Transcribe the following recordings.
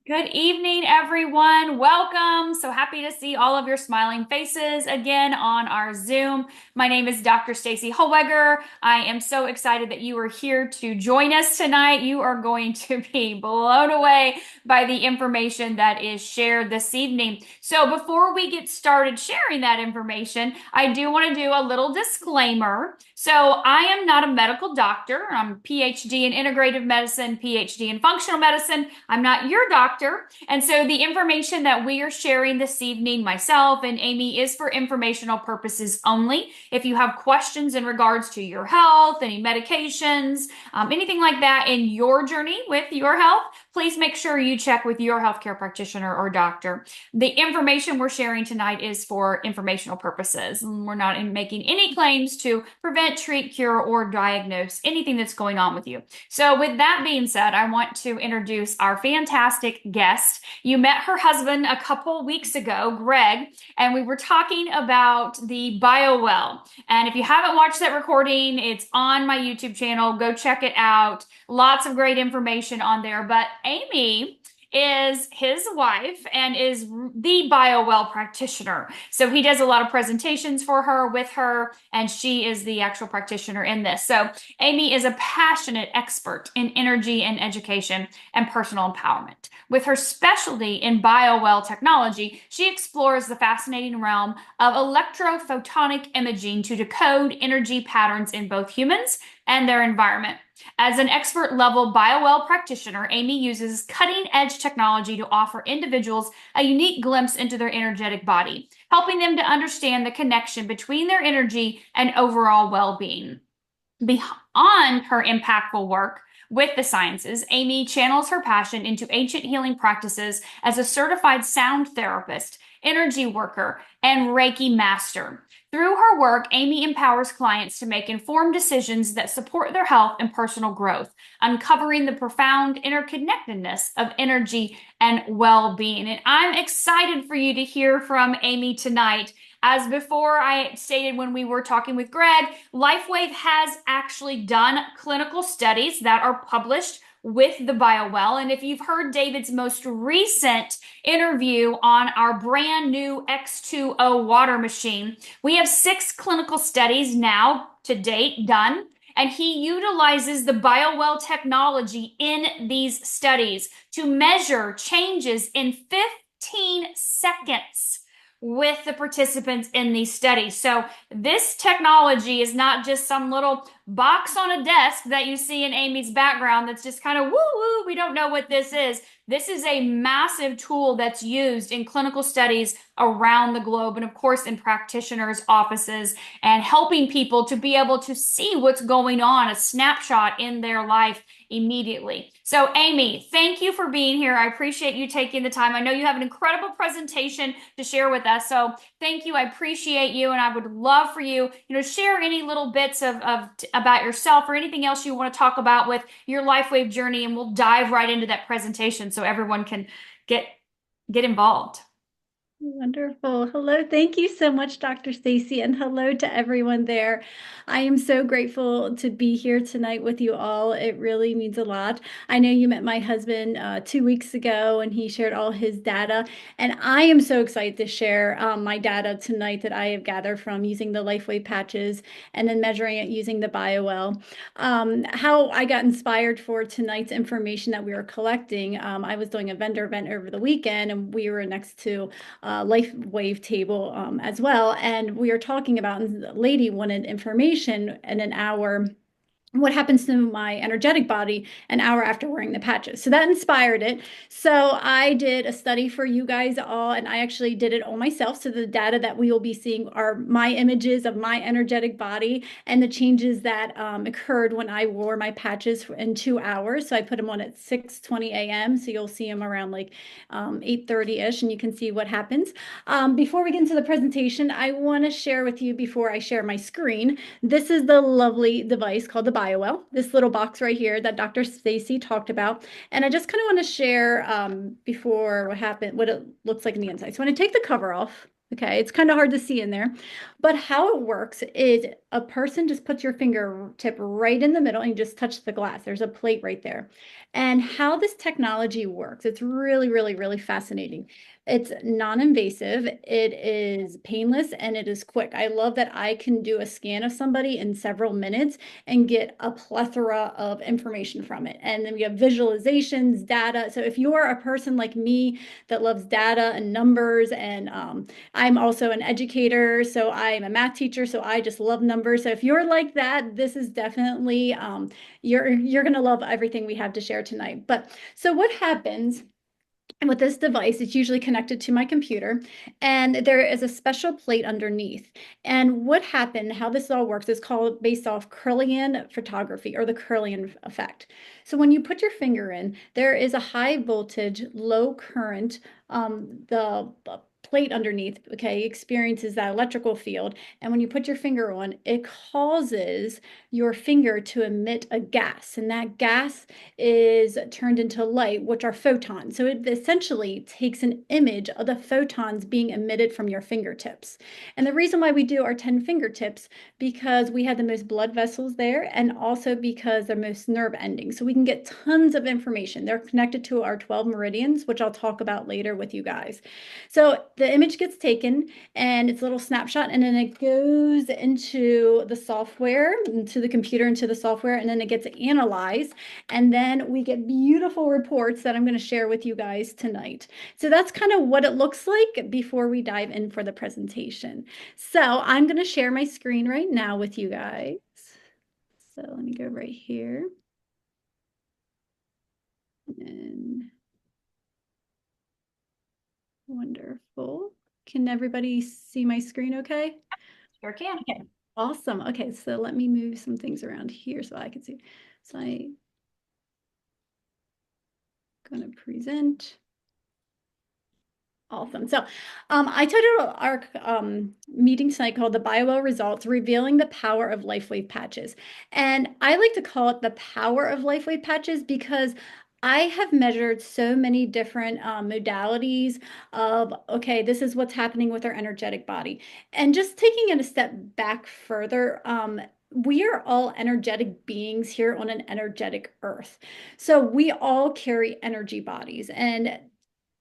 Good evening, everyone. Welcome. So happy to see all of your smiling faces again on our Zoom. My name is Dr. Stacy Hollweger. I am so excited that you are here to join us tonight. You are going to be blown away by the information that is shared this evening. So before we get started sharing that information, I do want to do a little disclaimer. So I am not a medical doctor. I'm a PhD in integrative medicine, PhD in functional medicine. I'm not your doctor. And so the information that we are sharing this evening, myself and Amy, is for informational purposes only. If you have questions in regards to your health, any medications, anything like that in your journey with your health, please make sure you check with your healthcare practitioner or doctor. The information we're sharing tonight is for informational purposes. We're not making any claims to prevent, treat, cure, or diagnose anything that's going on with you. So with that being said, I want to introduce our fantastic guest. You met her husband a couple weeks ago, Greg, and we were talking about the BioWell. And if you haven't watched that recording, it's on my YouTube channel. Go check it out. Lots of great information on there. But Amy is his wife and is the BioWell practitioner. So he does a lot of presentations for her, with her, and she is the actual practitioner in this. So Amy is a passionate expert in energy and education and personal empowerment. With her specialty in BioWell technology, she explores the fascinating realm of electrophotonic imaging to decode energy patterns in both humans and their environment. As an expert level BioWell practitioner, Amy uses cutting edge technology to offer individuals a unique glimpse into their energetic body, helping them to understand the connection between their energy and overall well being. Beyond her impactful work with the sciences, Amy channels her passion into ancient healing practices as a certified sound therapist, energy worker, and Reiki master. Through her work, Amy empowers clients to make informed decisions that support their health and personal growth, uncovering the profound interconnectedness of energy and well-being. And I'm excited for you to hear from Amy tonight. As before I stated when we were talking with Greg, LifeWave has actually done clinical studies that are published with the BioWell. And if you've heard David's most recent interview on our brand new X2O water machine, we have 6 clinical studies now to date done. And he utilizes the BioWell technology in these studies to measure changes in 15 seconds with the participants in these studies. So this technology is not just some little box on a desk that you see in Amy's background that's just kind of woo-woo, we don't know what this is. This is a massive tool that's used in clinical studies around the globe, and of course in practitioners' offices, and helping people to be able to see what's going on, a snapshot in their life immediately. So Amy, thank you for being here. I appreciate you taking the time. I know you have an incredible presentation to share with us. So thank you. I appreciate you. And I would love for you, share any little bits of about yourself or anything else you want to talk about with your LifeWave journey. And we'll dive right into that presentation so everyone can get involved. Wonderful. Hello. Thank you so much, Dr. Stacy, and hello to everyone there. I am so grateful to be here tonight with you all. It really means a lot. I know you met my husband 2 weeks ago, and he shared all his data, and I am so excited to share my data tonight that I have gathered from using the LifeWave patches and then measuring it using the BioWell. How I got inspired for tonight's information that we were collecting, I was doing a vendor event over the weekend, and we were next to LifeWave table as well. And we were talking about, and the lady wanted information in an hour what happens to my energetic body an hour after wearing the patches. So that inspired it. So I did a study for you guys all, and I actually did it all myself. So the data that we will be seeing are my images of my energetic body and the changes that occurred when I wore my patches in 2 hours. So I put them on at 6:20 a.m. So you'll see them around like 8:30-ish, and you can see what happens. Before we get into the presentation, I want to share with you, before I share my screen, this is the lovely device called the BioWell, this little box right here that Dr. Stacy talked about. And I just kind of want to share before what it looks like in the inside. So when I take the cover off, Okay, it's kind of hard to see in there, but how it works is a person just puts your fingertip right in the middle and you just touch the glass. There's a plate right there. And how this technology works, it's really, really, really fascinating. It's non-invasive, it is painless, and it is quick. I love that I can do a scan of somebody in several minutes and get a plethora of information from it. And then we have visualizations, data. So if you're a person like me that loves data and numbers and I'm also an educator, so I'm a math teacher, so I just love numbers. So if you're like that, this is definitely you're gonna love everything we have to share tonight. But so what happens? And with this device, it's usually connected to my computer, and there is a special plate underneath. And what happened, how this all works, is called based off Kirlian photography or the Kirlian effect. So when you put your finger in, there is a high voltage, low current, the plate underneath, okay, experiences that electrical field. And when you put your finger on, it causes your finger to emit a gas, and that gas is turned into light, which are photons. So it essentially takes an image of the photons being emitted from your fingertips. And the reason why we do our 10 fingertips, because we have the most blood vessels there, and also because they're most nerve endings. So we can get tons of information. They're connected to our 12 meridians, which I'll talk about later with you guys. So the image gets taken and it's a little snapshot, and then it goes into the software, into the computer, into the software, and then it gets analyzed. And then we get beautiful reports that I'm going to share with you guys tonight. So that's kind of what it looks like before we dive in for the presentation. So I'm going to share my screen right now with you guys. So let me go right here. And wonderful. Can everybody see my screen okay? Sure can. Okay, awesome. Okay, so let me move some things around here so I can see. So I'm going to present. Awesome. So I titled our meeting tonight called The BioWell Results, Revealing the Power of LifeWave Patches. And I like to call it the power of LifeWave Patches because I have measured so many different modalities of, okay, this is what's happening with our energetic body. And just taking it a step back further, we are all energetic beings here on an energetic earth. So we all carry energy bodies. And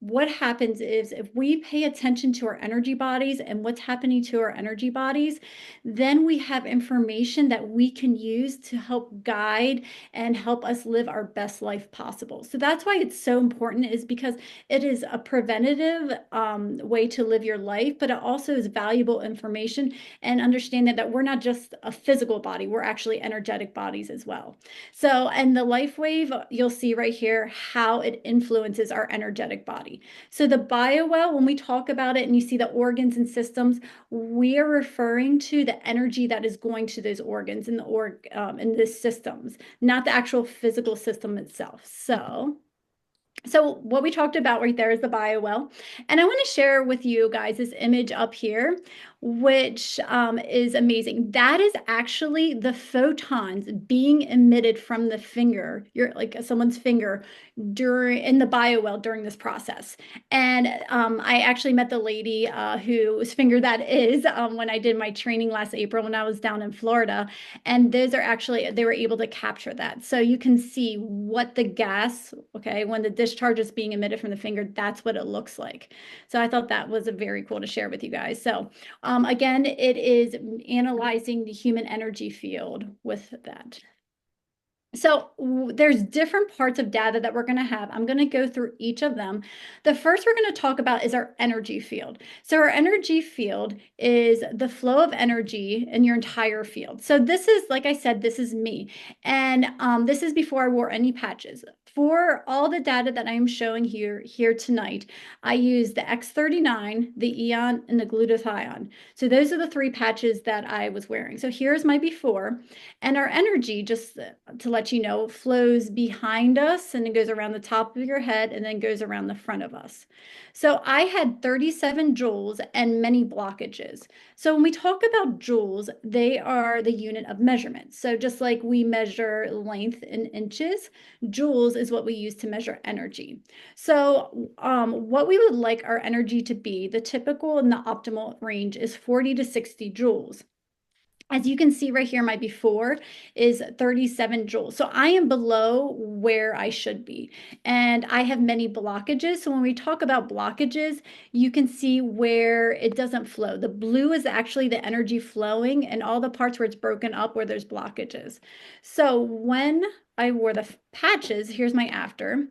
what happens is if we pay attention to our energy bodies and what's happening to our energy bodies, then we have information that we can use to help guide and help us live our best life possible. So that's why it's so important, is because it is a preventative way to live your life, but it also is valuable information, and understand that we're not just a physical body, we're actually energetic bodies as well. So, and the life wave, you'll see right here how it influences our energetic body. So the biowell, when we talk about it and you see the organs and systems, we are referring to the energy that is going to those organs and in the systems, not the actual physical system itself. So what we talked about right there is the biowell. And I want to share with you guys this image up here, which is amazing. That is actually the photons being emitted from the finger, like someone's finger, in the biowell during this process. And I actually met the lady whose finger that is when I did my training last April when I was down in Florida. And those are actually, they were able to capture that. So you can see what the gas, okay, when the discharge is being emitted from the finger, that's what it looks like. So I thought that was a very cool to share with you guys. So again, it is analyzing the human energy field with that. So there's different parts of data that we're going to have. I'm going to go through each of them. The first we're going to talk about is our energy field. So our energy field is the flow of energy in your entire field. So this is, like I said, this is me. And this is before I wore any patches. For all the data that I'm showing here tonight, I use the X39, the Eon, and the glutathione. So those are the three patches that I was wearing. So here's my before. And our energy, just to let let you know, flows behind us and it goes around the top of your head and then goes around the front of us. So I had 37 joules and many blockages. So when we talk about joules, they are the unit of measurement. So just like we measure length in inches, joules is what we use to measure energy. So what we would like our energy to be, the typical and the optimal range is 40 to 60 joules. As you can see right here, my before is 37 joules. So I am below where I should be. And I have many blockages. So when we talk about blockages, you can see where it doesn't flow. The blue is actually the energy flowing and all the parts where it's broken up where there's blockages. So when I wore the patches, here's my after.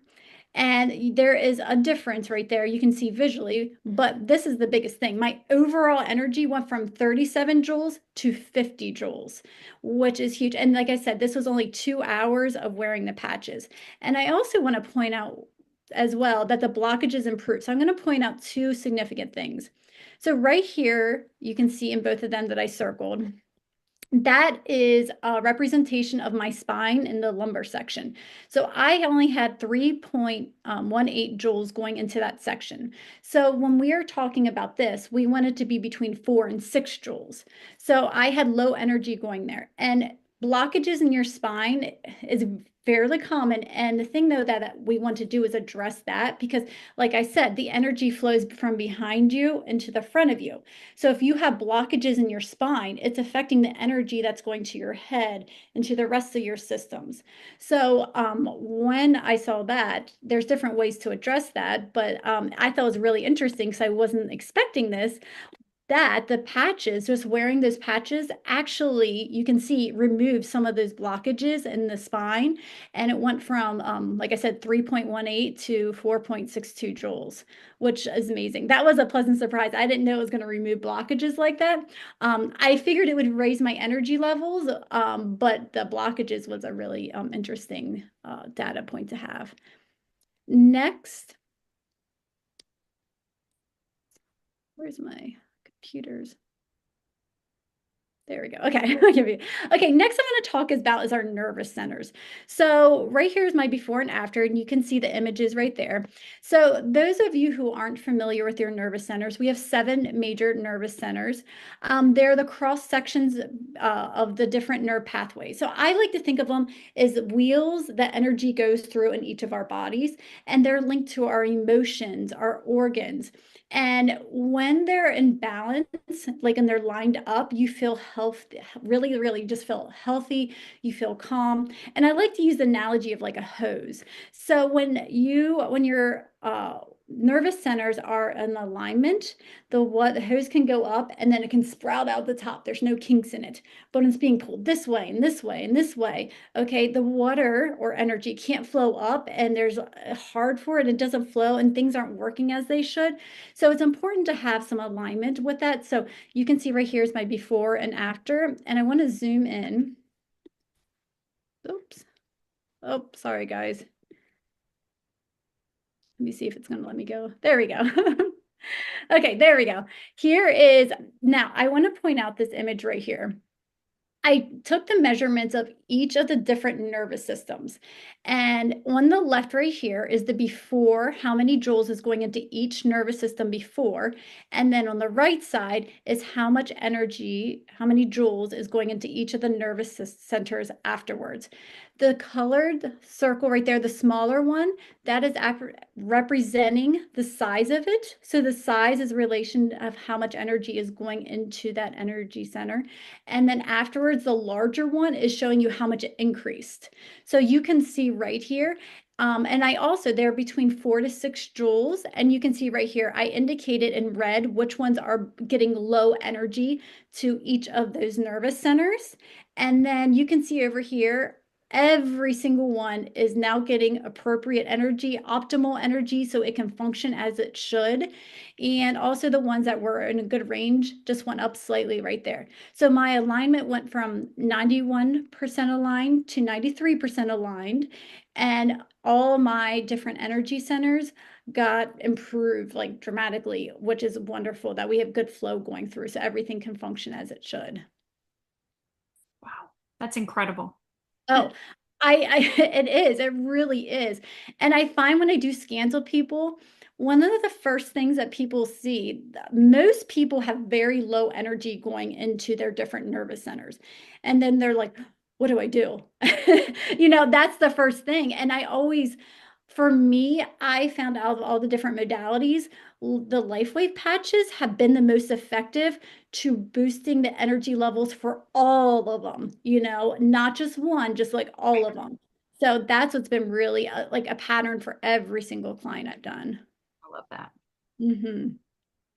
And there is a difference right there. You can see visually, but this is the biggest thing. My overall energy went from 37 joules to 50 joules, which is huge. And like I said, this was only 2 hours of wearing the patches. And I also want to point out as well that the blockages improved. So I'm going to point out two significant things. So right here, you can see in both of them that I circled. That is a representation of my spine in the lumbar section. So I only had 3.18 joules going into that section. So when we are talking about this, we want it to be between 4 and 6 joules. So I had low energy going there. And blockages in your spine is fairly common. And the thing though that we want to do is address that because like I said, the energy flows from behind you into the front of you. So if you have blockages in your spine, it's affecting the energy that's going to your head and to the rest of your systems. So when I saw that, there's different ways to address that, but I thought it was really interesting because I wasn't expecting this that the patches, just wearing those patches, actually, you can see remove some of those blockages in the spine. And it went from, like I said, 3.18 to 4.62 joules, which is amazing. That was a pleasant surprise. I didn't know it was going to remove blockages like that. I figured it would raise my energy levels, but the blockages was a really interesting data point to have. Next, where's my computers? There we go. Okay. Okay. Next I'm going to talk about is our nervous centers. So right here is my before and after, and you can see the images right there. So those of you who aren't familiar with your nervous centers, we have 7 major nervous centers. They're the cross sections of the different nerve pathways. So I like to think of them as wheels that energy goes through in each of our bodies, and they're linked to our emotions, our organs. And when they're in balance, like and they're lined up, you feel healthy, really, really just feel healthy. You feel calm. And I like to use the analogy of like a hose. So when your nervous centers are in alignment, the hose can go up and then it can sprout out the top. There's no kinks in it, but it's being pulled this way and this way and this way. Okay, the water or energy can't flow up and there's hard for it. It doesn't flow and things aren't working as they should. So it's important to have some alignment with that. So you can see right here is my before and after, and I want to zoom in. Oops. Oh, sorry, guys. Let me see if it's going to let me go. There we go. Okay, there we go. Here is, now I want to point out this image right here. I took the measurements of each of the different nervous systems. And on the left right here is the before, how many joules is going into each nervous system before. And then on the right side is how much energy, how many joules is going into each of the nervous centers afterwards. The colored circle right there, the smaller one, that is representing the size of it. So the size is a relation of how much energy is going into that energy center. And then afterwards, the larger one is showing you how much it increased. So you can see right here. And I also, they're between 4 to 6 joules. And you can see right here, I indicated in red which ones are getting low energy to each of those nervous centers. And then you can see over here, every single one is now getting appropriate energy, optimal energy, so it can function as it should. And also the ones that were in a good range just went up slightly right there. So my alignment went from 91% aligned to 93% aligned. And all my different energy centers got improved like dramatically, which is wonderful that we have good flow going through so everything can function as it should. Wow, that's incredible. Oh, it is, it really is. And I find when I do scans with people, one of the first things that people see, most people have very low energy going into their different nervous centers. And then they're like, what do I do? That's the first thing. And I always, for me, I found out of all the different modalities, the LifeWave patches have been the most effective to boosting the energy levels for all of them, not just one, just like all of them. So that's what's been really like a pattern for every single client I've done. I love that. Mhm.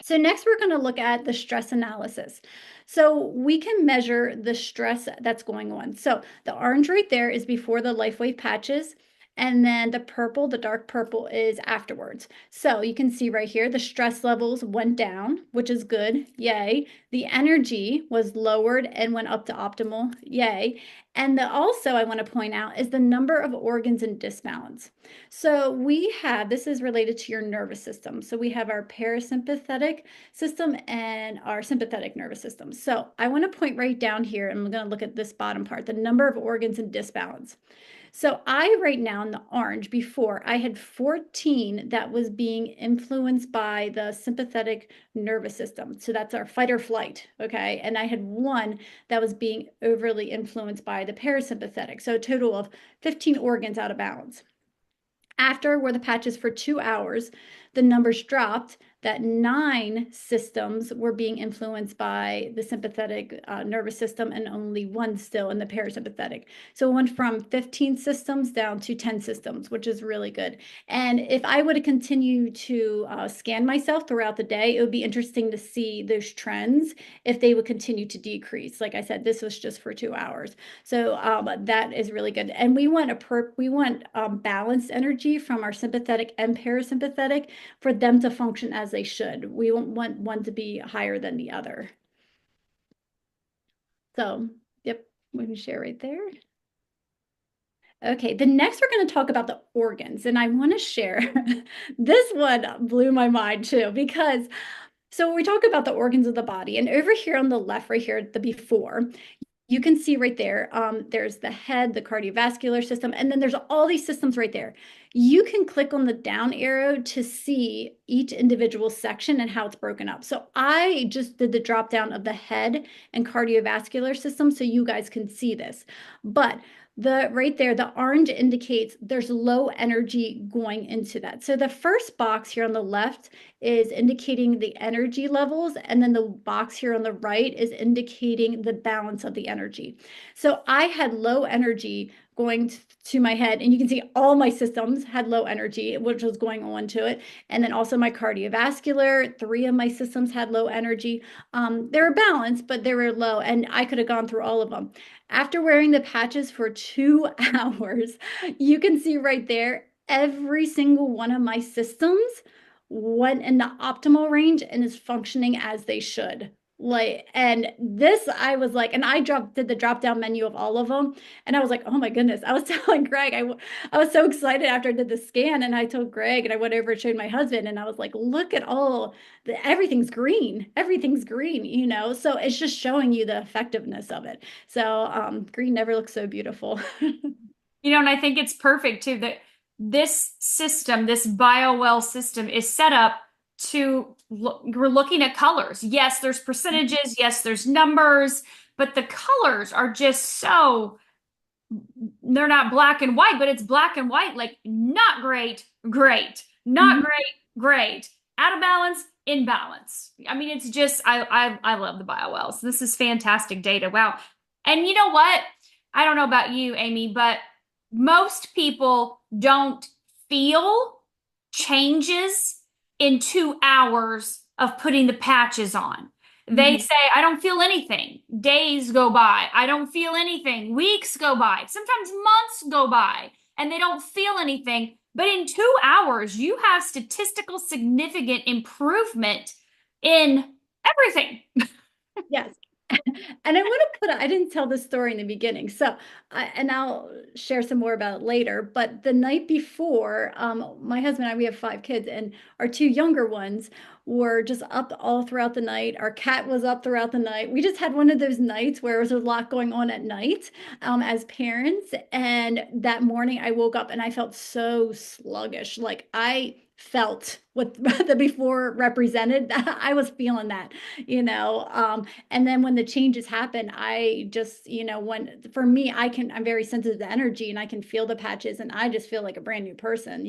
So next we're going to look at the stress analysis. So we can measure the stress that's going on. So the orange right there is before the LifeWave patches, and then the purple, the dark purple is afterwards. So you can see right here, the stress levels went down, which is good. Yay. The energy was lowered and went up to optimal. Yay. And also I want to point out is the number of organs in disbalance. So we have, this is related to your nervous system. So we have our parasympathetic system and our sympathetic nervous system. So I want to point right down here, and I'm going to look at this bottom part, the number of organs in disbalance. So I right now in the orange before I had 14 that was being influenced by the sympathetic nervous system. So that's our fight or flight, okay? And I had one that was being overly influenced by the parasympathetic. So a total of 15 organs out of balance. After I wore the patches for 2 hours, the numbers dropped that 9 systems were being influenced by the sympathetic nervous system and only one still in the parasympathetic. So it went from 15 systems down to 10 systems, which is really good. And if I would have continued to scan myself throughout the day, it would be interesting to see those trends if they would continue to decrease. Like I said, this was just for 2 hours. So that is really good. And we want balanced energy from our sympathetic and parasympathetic for them to function as they should. We don't want one to be higher than the other. So, yep, we can share right there. Okay, the next we're going to talk about the organs, and I want to share this one blew my mind too because so we talk about the organs of the body, and over here on the left, right here, the before, you can see right there, there's the head, the cardiovascular system, and then there's all these systems right there. You can click on the down arrow to see each individual section and how it's broken up. So I just did the drop down of the head and cardiovascular system so you guys can see this. But the right there, the orange indicates there's low energy going into that. So the first box here on the left is indicating the energy levels, and then the box here on the right is indicating the balance of the energy. So I had low energy going to my head, and you can see all my systems had low energy, which was going on to it. And then also my cardiovascular, 3 of my systems had low energy. They were balanced, but they were low, and I could have gone through all of them. After wearing the patches for 2 hours, you can see right there, every single one of my systems went in the optimal range and is functioning as they should. Like, and this, I was like, and did the drop down menu of all of them. And I was like, oh my goodness. I was telling Greg, I was so excited after I did the scan. And I told Greg, and I went over and showed my husband, and I was like, look at everything's green. Everything's green. So it's just showing you the effectiveness of it. So green never looks so beautiful. And I think it's perfect too that this system, this BioWell system, is set up to we're looking at colors. Yes, there's percentages, yes, there's numbers, but the colors are just so they're not black and white, but it's black and white, like not great, great, not Mhm. great, great, out of balance, in balance. I mean, it's just I love the BioWells. This is fantastic data. Wow. And you know what? I don't know about you, Amy, but most people don't feel changes in 2 hours of putting the patches on. They Mhm. say, I don't feel anything. Days go by. I don't feel anything. Weeks go by. Sometimes months go by and they don't feel anything. But in 2 hours, you have statistical significant improvement in everything. Yes. And I want to I didn't tell this story in the beginning. So, and I'll share some more about it later. But the night before, my husband and I, we have 5 kids, and our 2 younger ones were just up all throughout the night. Our cat was up throughout the night. We just had one of those nights where there was a lot going on at night, as parents. And that morning I woke up and I felt so sluggish. Like I felt what the before represented. I was feeling that, you know. And then when the changes happen, I just, when for me, I'm very sensitive to energy and I can feel the patches and I just feel like a brand new person.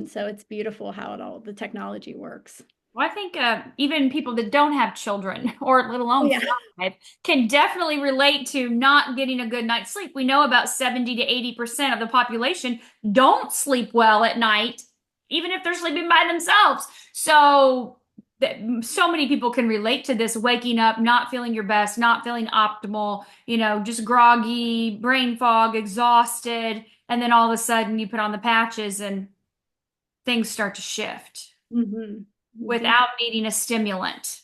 So it's beautiful how the technology works. Well, I think even people that don't have children, or let Oh, alone yeah. five, can definitely relate to not getting a good night's sleep. We know about 70 to 80% of the population don't sleep well at night, even if they're sleeping by themselves. So, so many people can relate to this waking up, not feeling your best, not feeling optimal, just groggy, brain fog, exhausted. And then all of a sudden you put on the patches and things start to shift Hmm. without needing a stimulant.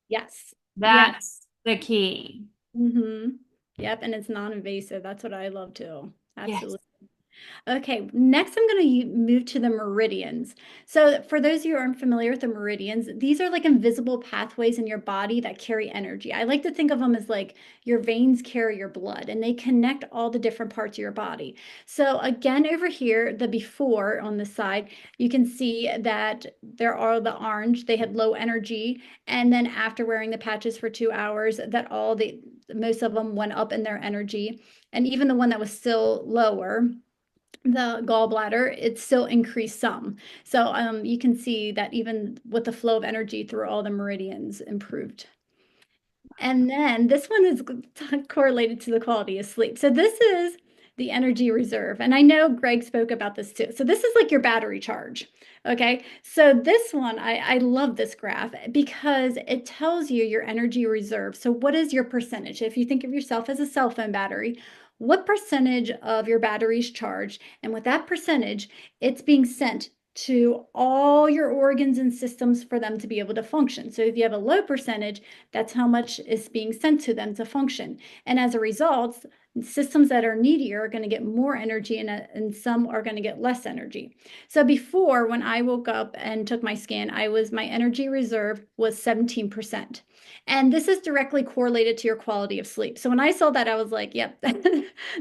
Yes. Yeah. That's the key. Hmm. Yep. And it's non-invasive. That's what I love too. Yes. Absolutely. Okay, next I'm going to move to the meridians. So, for those of you who aren't familiar with the meridians, these are like invisible pathways in your body that carry energy. I like to think of them as like your veins carry your blood and they connect all the different parts of your body. So, again, over here, the before on the side, you can see that there are the orange, they had low energy. And then after wearing the patches for 2 hours, that most of them went up in their energy. And even the one that was still lower, the gallbladder, it still increased some. So you can see that even with the flow of energy through all the meridians improved. And then this one is correlated to the quality of sleep. So this is the energy reserve. And I know Greg spoke about this too. So this is like your battery charge. Okay. So this one, I love this graph because it tells you your energy reserve. So what is your percentage? If you think of yourself as a cell phone battery, what percentage of your battery is charged? And with that percentage, it's being sent to all your organs and systems for them to be able to function. So if you have a low percentage, that's how much is being sent to them to function. And as a result, systems that are needier are going to get more energy and some are going to get less energy. So before, when I woke up and took my scan, my energy reserve was 17%. And this is directly correlated to your quality of sleep. So when I saw that, I was like, yep,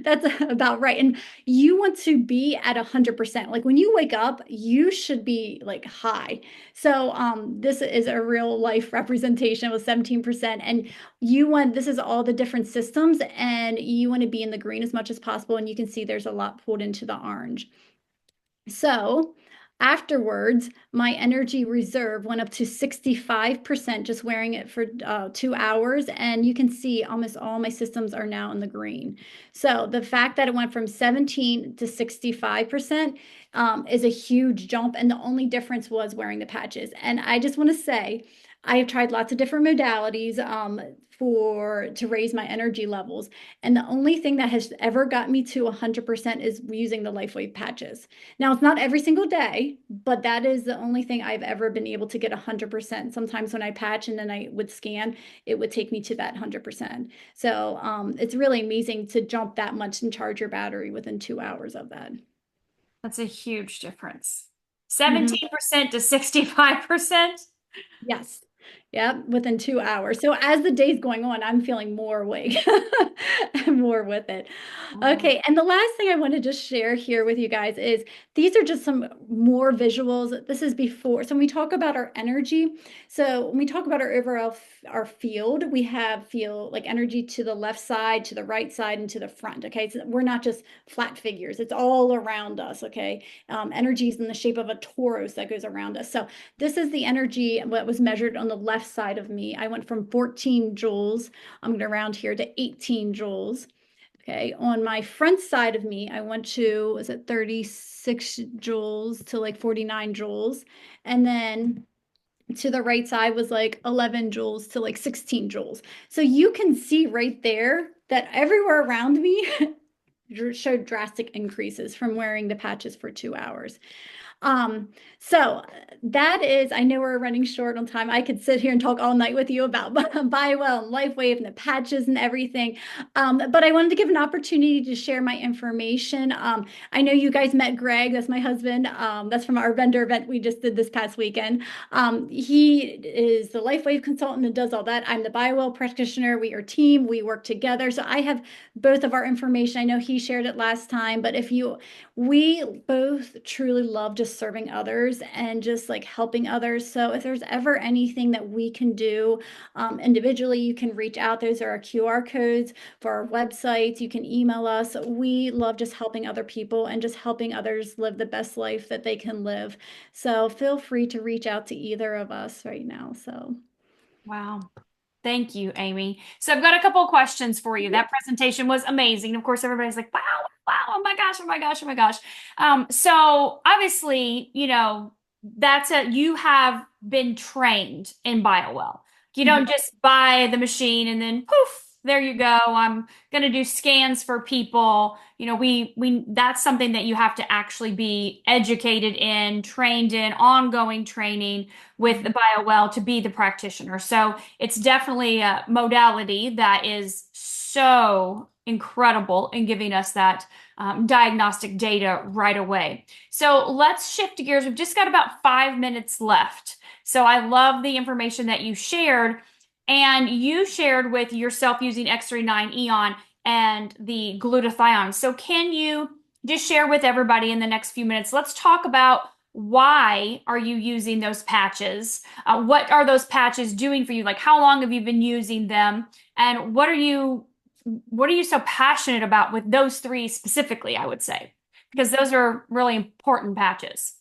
that's about right. And you want to be at 100%. Like when you wake up, you should be like high. So this is a real life representation with 17%. And this is all the different systems, and you want to be in the green as much as possible. And you can see there's a lot pulled into the orange. So afterwards, my energy reserve went up to 65% just wearing it for 2 hours. And you can see almost all my systems are now in the green. So the fact that it went from 17 to 65% is a huge jump. And the only difference was wearing the patches. And I just want to say, I have tried lots of different modalities to raise my energy levels. And the only thing that has ever got me to 100% is using the LifeWave patches. Now, it's not every single day, but that is the only thing I've ever been able to get 100%. Sometimes when I patch and then I would scan, it would take me to that 100%. So it's really amazing to jump that much and charge your battery within 2 hours of that. That's a huge difference. Mhm. 17% to 65%. Yes. Yeah, within 2 hours. So as the day's going on, I'm feeling more awake and more with it. Oh, Okay, and the last thing I want to just share here with you guys is these are just some more visuals. This is before. So when we talk about our energy, so when we talk about our overall our field, we have feel like energy to the left side, to the right side, and to the front. Okay, so we're not just flat figures. It's all around us. Okay, energy is in the shape of a torus that goes around us. So this is the energy what was measured on the left side of me. I went from 14 joules, I'm going to round here, to 18 joules. Okay, on my front side of me, I went to, was it 36 joules to like 49 joules. And then to the right side was like 11 joules to like 16 joules. So you can see right there that everywhere around me showed drastic increases from wearing the patches for 2 hours. Um, so that is, I know we're running short on time. I could sit here and talk all night with you about BioWell and LifeWave and the patches and everything. But I wanted to give an opportunity to share my information. I know you guys met Greg, that's my husband. That's from our vendor event we just did this past weekend. He is the LifeWave consultant and does all that. I'm the BioWell practitioner. We are a team. We work together. So I have both of our information. I know he shared it last time, but if you we both truly love just serving others and just like helping others. So if there's ever anything that we can do individually, you can reach out. Those are our QR codes for our websites. You can email us. We love just helping other people and just helping others live the best life that they can live. So feel free to reach out to either of us right now. So. Wow. Thank you, Amy. So I've got a couple of questions for you. That presentation was amazing. Of course, everybody's like, wow, wow, oh my gosh, oh my gosh, oh my gosh. So obviously, you have been trained in BioWell. You don't just buy the machine and then poof, there you go. I'm gonna do scans for people. We that's something that you have to actually be educated in, trained in, ongoing training with the BioWell to be the practitioner. So it's definitely a modality that is so incredible in giving us that diagnostic data right away. So let's shift gears. We've just got about 5 minutes left. So I love the information that you shared. And you shared with yourself using X39 Eon and the glutathione. So can you just share with everybody in the next few minutes? Let's talk about why are you using those patches? What are those patches doing for you? Like how long have you been using them? And what are you so passionate about with those three specifically, I would say? Because those are really important patches.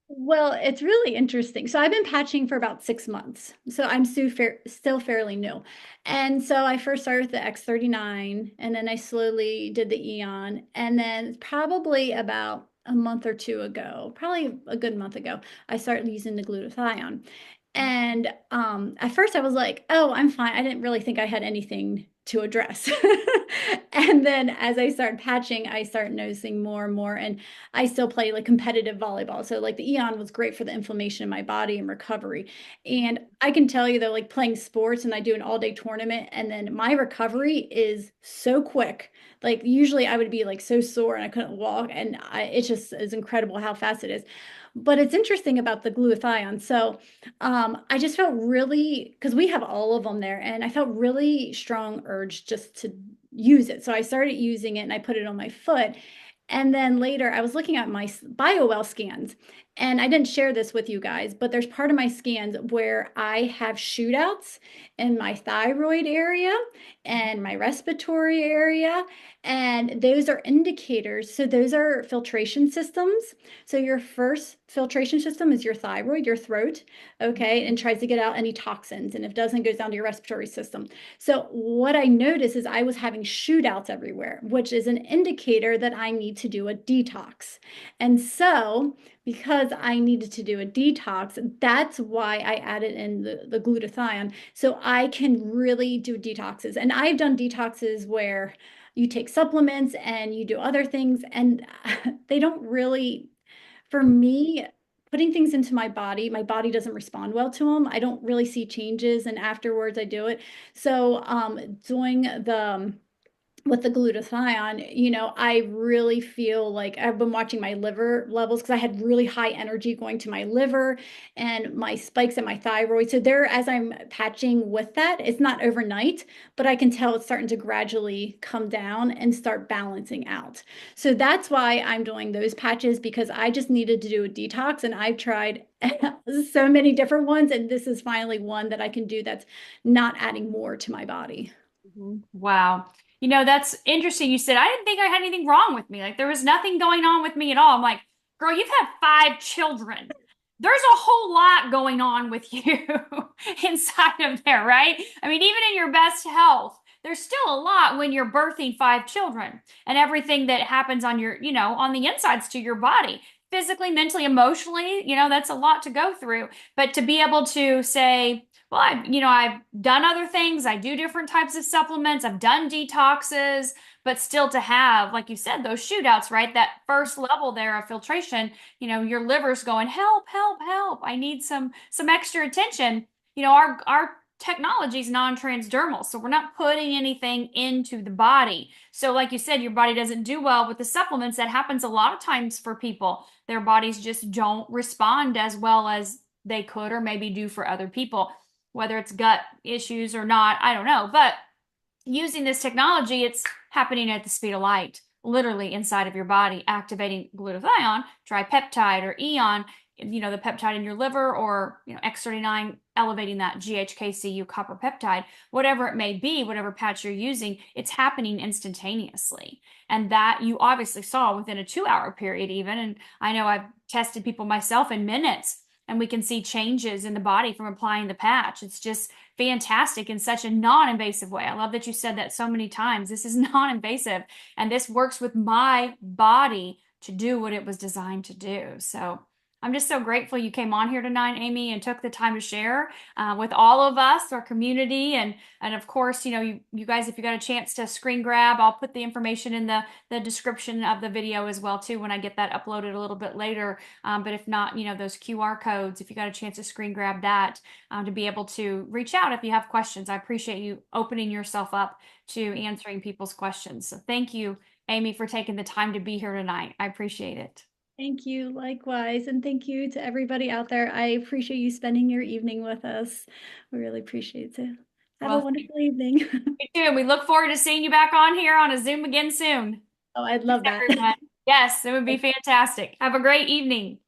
Well, it's really interesting. So I've been patching for about 6 months. So I'm still fairly new. And so I first started with the X39 and then I slowly did the Eon. And then probably about a month or two ago, probably a good month ago, I started using the glutathione. And at first I was like, oh, I'm fine. I didn't really think I had anything to address. And then as I started patching, I started noticing more and more. And I still play like competitive volleyball. So like the Eon was great for the inflammation in my body and recovery. And I can tell you though, like playing sports and I do an all-day tournament and then my recovery is so quick. Like usually I would be like so sore and I couldn't walk and it just is incredible how fast it is. But it's interesting about the glutathione. So I just felt really, because we have all of them there, and I felt really strong urge just to use it. So I started using it and I put it on my foot. And then later I was looking at my BioWell scans and I didn't share this with you guys, but there's part of my scans where I have shootouts in my thyroid area and my respiratory area. And those are indicators. So those are filtration systems. So your first filtration system is your thyroid, your throat, okay, and tries to get out any toxins. And if it doesn't, it goes down to your respiratory system. So what I noticed is I was having shootouts everywhere, which is an indicator that I need to do a detox. And so because I needed to do a detox, that's why I added in the glutathione. So I can really do detoxes. And I've done detoxes where you take supplements and you do other things, and they don't really, for me, putting things into my body doesn't respond well to them. I don't really see changes, and afterwards I do it. So doing the with the glutathione, I really feel like I've been watching my liver levels because I had really high energy going to my liver and my spikes at my thyroid. So there, as I'm patching with that, it's not overnight, but I can tell it's starting to gradually come down and start balancing out. So that's why I'm doing those patches because I just needed to do a detox and I've tried so many different ones. And this is finally one that I can do that's not adding more to my body. Wow. That's interesting. You said, I didn't think I had anything wrong with me. Like, there was nothing going on with me at all. I'm like, girl, you've had 5 children. There's a whole lot going on with you inside of there, right? I mean, even in your best health, there's still a lot when you're birthing 5 children and everything that happens on on the insides to your body. physically, mentally, emotionally, that's a lot to go through. But to be able to say, well, I've done other things. I do different types of supplements. I've done detoxes, but still to have, like you said, those shootouts, right? That first level there of filtration, your liver's going, help, help, help. I need some extra attention. Our technology is non-transdermal, so we're not putting anything into the body. So, like you said, your body doesn't do well with the supplements. That happens a lot of times for people. Their bodies just don't respond as well as they could or maybe do for other people. Whether it's gut issues or not, I don't know. But using this technology, it's happening at the speed of light, literally inside of your body, activating glutathione, tripeptide, or eon, the peptide in your liver, or X39, elevating that GHKCU copper peptide, whatever it may be, whatever patch you're using, it's happening instantaneously. And that you obviously saw within a 2 hour period, even. And I know I've tested people myself in minutes, and we can see changes in the body from applying the patch. It's just fantastic in such a non-invasive way. I love that you said that so many times. This is non-invasive, and this works with my body to do what it was designed to do. So I'm just so grateful you came on here tonight, Amy, and took the time to share with all of us, our community, and of course, you guys, if you got a chance to screen grab, I'll put the information in the description of the video as well too when I get that uploaded a little bit later. But if not, those QR codes, if you got a chance to screen grab that to be able to reach out if you have questions. I appreciate you opening yourself up to answering people's questions. So thank you, Amy, for taking the time to be here tonight. I appreciate it. Thank you, likewise. And thank you to everybody out there. I appreciate you spending your evening with us. We really appreciate it. Have a Well, wonderful evening. me too. We look forward to seeing you back on here on a Zoom again soon. Oh, I'd Thanks, love that. everyone. Yes, it would be fantastic. Have a great evening.